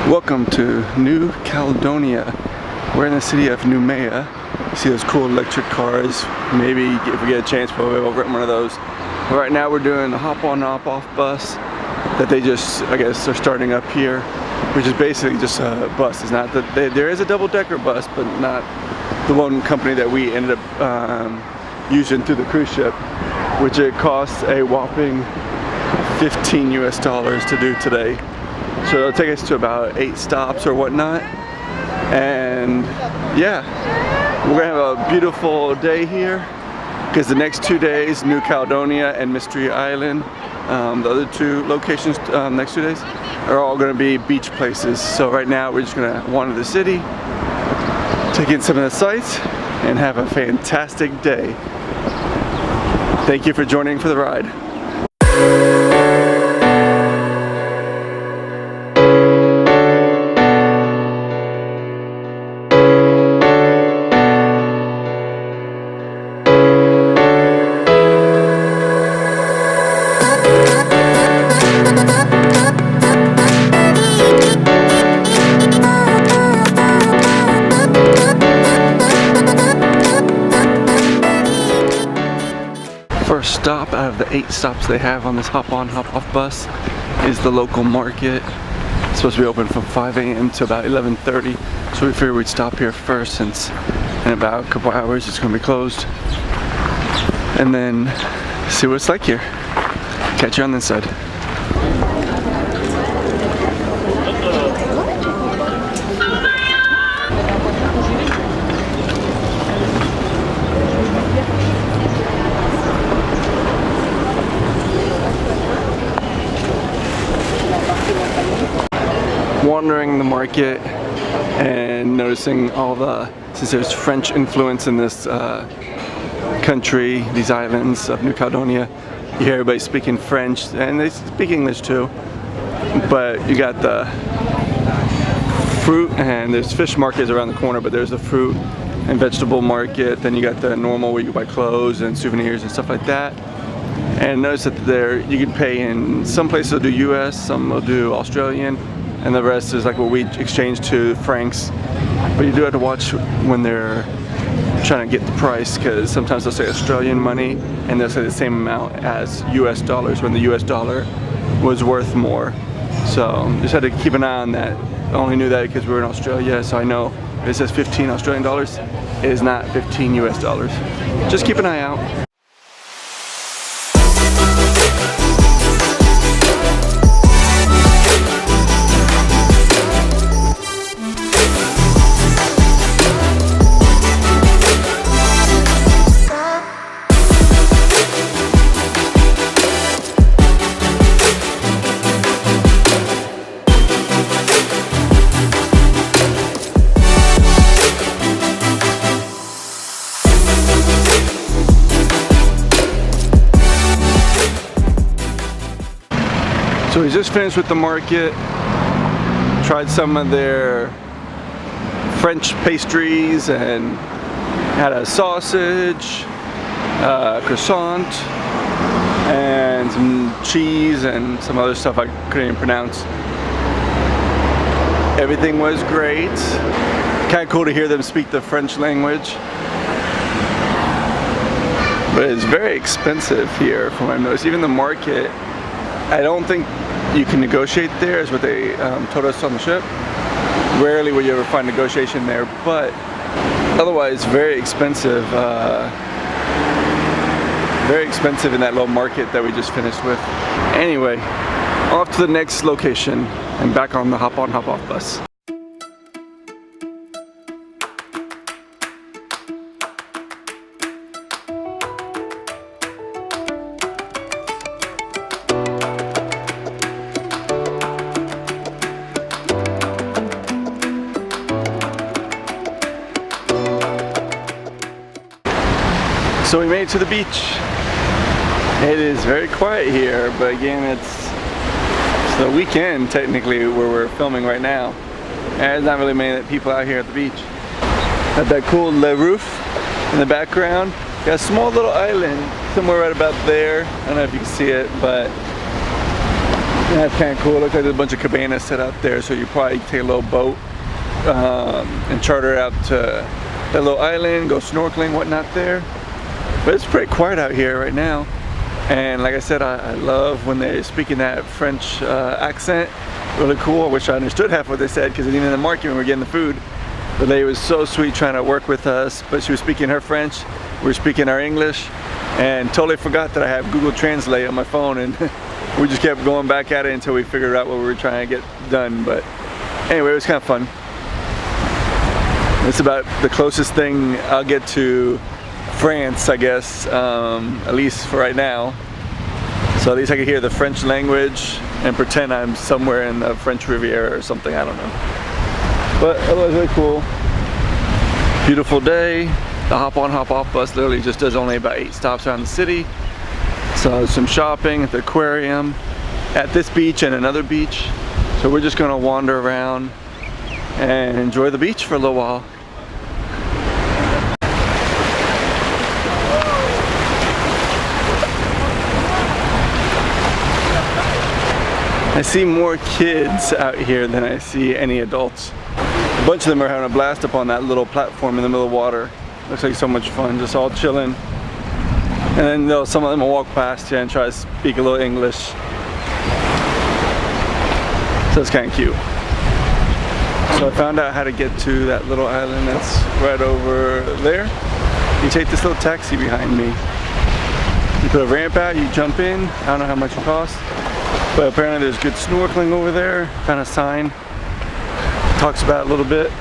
Welcome to New Caledonia. We're in the city of Noumea. You see those cool electric cars. Maybe if we get a chance, we'll rent one of those. But right now we're doing a hop-on, hop-off bus that they just, I guess, are starting up here, which is basically just a bus. It's not that there is a double-decker bus, but not the one company that we ended up using through the cruise ship, which it costs a whopping $15 US to do today. So it'll take us to about 8 stops or whatnot, and yeah, we're gonna have a beautiful day here because the next 2 days, New Caledonia and Mystery Island, the other 2 locations next 2 days are all gonna be beach places. So right now we're just gonna wander the city, take in some of the sights, and have a fantastic day. Thank you for joining for the ride. First stop out of the 8 stops they have on this hop-on, hop-off bus is the local market. It's supposed to be open from 5 a.m. to about 11:30, so we figured we'd stop here first since in about a couple hours it's going to be closed, and then see what it's like here. Catch you on this side. Wandering the market and noticing all since there's French influence in this country, these islands of New Caledonia, you hear everybody speaking French, and they speak English too, but you got the fruit, and there's fish markets around the corner, but there's the fruit and vegetable market, then you got the normal where you buy clothes and souvenirs and stuff like that. And notice that there you can pay in some places will do US, some will do Australian, and the rest is like what we exchange to francs. But you do have to watch when they're trying to get the price, because sometimes they'll say Australian money and they'll say the same amount as US dollars when the US dollar was worth more. So just had to keep an eye on that. I only knew that because we were in Australia, so I know if it says 15 Australian dollars, it is not 15 US dollars. Just keep an eye out. So we just finished with the market, tried some of their French pastries and had a sausage, croissant, and some cheese and some other stuff I couldn't even pronounce. Everything was great. Kind of cool to hear them speak the French language. But it's very expensive here from what I've noticed. Even the market, I don't think you can negotiate there, is what they told us on the ship. Rarely will you ever find negotiation there, but otherwise very expensive. Very expensive in that little market that we just finished with. Anyway, off to the next location and back on the hop-on, hop-off bus. So we made it to the beach. It is very quiet here, but again, it's the weekend technically where we're filming right now. And there's not really many people out here at the beach. Got that cool roof in the background. Got a small little island somewhere right about there. I don't know if you can see it, but That's kind of cool. Looks like there's a bunch of cabanas set out there, so you probably take a little boat and charter out to that little island, go snorkeling, whatnot there. But it's pretty quiet out here right now. And like I said, I love when they're speaking that French accent. Really cool. I wish I understood half what they said, because even in the market when we were getting the food, the lady was so sweet trying to work with us, but she was speaking her French, we were speaking our English, and totally forgot that I have Google Translate on my phone, and we just kept going back at it until we figured out what we were trying to get done. But anyway, it was kind of fun. It's about the closest thing I'll get to France, I guess, at least for right now. So at least I can hear the French language and pretend I'm somewhere in the French Riviera or something, I don't know. But otherwise, really cool. Beautiful day. The hop on, hop off bus literally just does only about 8 stops around the city. So some shopping at the aquarium, at this beach and another beach. So we're just gonna wander around and enjoy the beach for a little while. I see more kids out here than I see any adults. A bunch of them are having a blast up on that little platform in the middle of water. Looks like so much fun, just all chilling. And then some of them will walk past you and try to speak a little English. So it's kind of cute. So I found out how to get to that little island that's right over there. You take this little taxi behind me. You put a ramp out, you jump in. I don't know how much it costs, but apparently there's good snorkeling over there. Found a sign. Talks about it a little bit.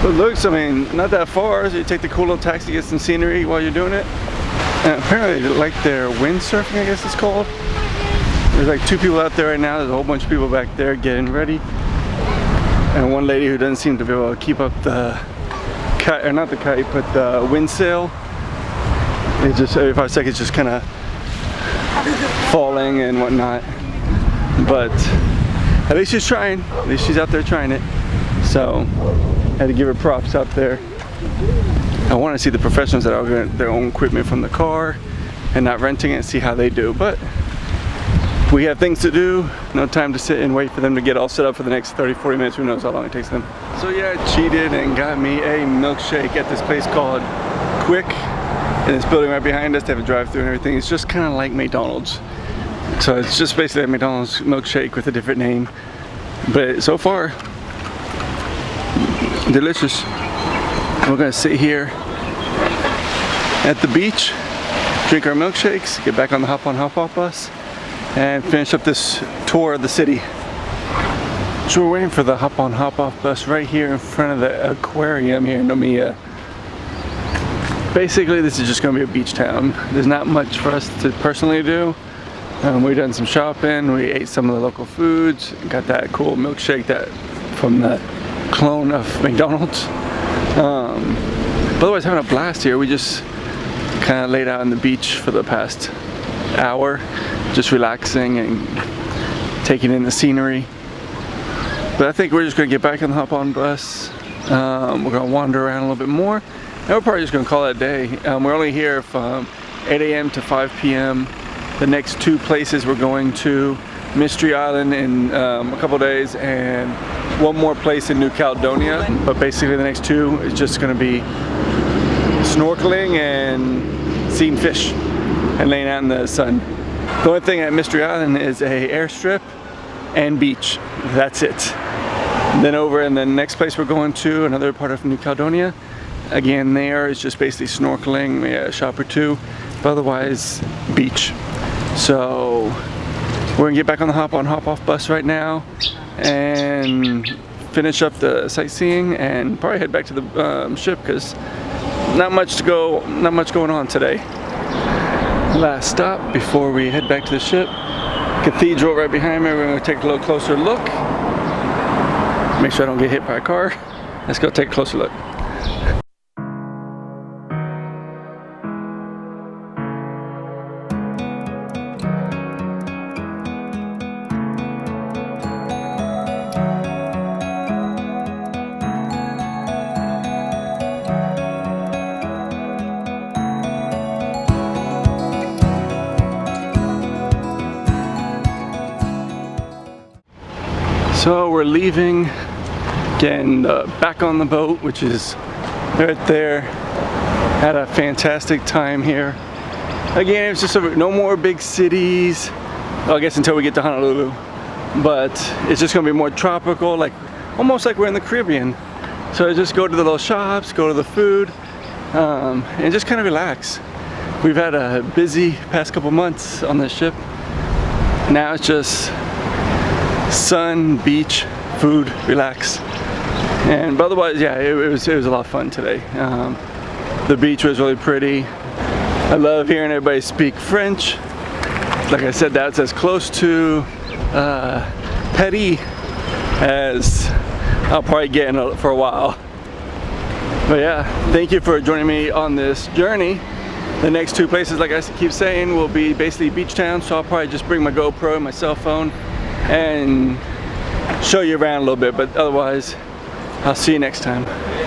But looks, I mean, not that far. So you take the cool little taxi, get some scenery while you're doing it. And apparently they like their windsurfing, I guess it's called. There's like 2 people out there right now. There's a whole bunch of people back there getting ready. And one lady who doesn't seem to be able to keep up the kite, or not the kite, but the wind sail. It's just every 5 seconds just kind of falling and whatnot. But at least she's trying. At least she's out there trying it. So I had to give her props out there. I want to see the professionals that are getting their own equipment from the car and not renting it and see how they do. But we have things to do, no time to sit and wait for them to get all set up for the next 30-40 minutes. Who knows how long it takes them. So yeah, I cheated and got me a milkshake at this place called Quick in this building right behind us. They have a drive-thru and everything. It's just kind of like McDonald's. So it's just basically a McDonald's milkshake with a different name. But so far, delicious. We're gonna sit here at the beach, drink our milkshakes, get back on the hop on hop off bus, and finish up this tour of the city. So we're waiting for the hop on hop off bus right here in front of the aquarium here in Noumea. Basically, this is just gonna be a beach town. There's not much for us to personally do. We've done some shopping, we ate some of the local foods, got that cool milkshake that from the clone of McDonald's. But otherwise having a blast here. We just kind of laid out on the beach for the past hour, just relaxing and taking in the scenery. But I think we're just gonna get back on the hop on bus. We're gonna wander around a little bit more, and we're probably just gonna call it a day. We're only here from 8 a.m. to 5 p.m. The next 2 places we're going to, Mystery Island in a couple days, and one more place in New Caledonia. But basically the next 2 is just gonna be snorkeling and seeing fish and laying out in the sun. The only thing at Mystery Island is a airstrip and beach. That's it. Then over in the next place we're going to, another part of New Caledonia, again there is just basically snorkeling, maybe a shop or 2, but otherwise beach. So we're gonna get back on the hop on hop off bus right now and finish up the sightseeing and probably head back to the ship, because not much going on today. Last stop before we head back to the ship, Cathedral right behind me. We're gonna take a little closer look, make sure I don't get hit by a car. Let's go take a closer look. So we're leaving, getting back on the boat, which is right there. Had a fantastic time here. Again, it's just no more big cities. Well, I guess until we get to Honolulu. But it's just gonna be more tropical, like almost like we're in the Caribbean. So just go to the little shops, go to the food, and just kind of relax. We've had a busy past couple months on this ship. Now it's just sun, beach, food, relax. And but otherwise, yeah, it was a lot of fun today. The beach was really pretty. I love hearing everybody speak French. Like I said, that's as close to Paris as I'll probably get in for a while. But yeah, thank you for joining me on this journey. The next two places, like I keep saying, will be basically beach towns, so I'll probably just bring my GoPro and my cell phone and show you around a little bit, but otherwise, I'll see you next time.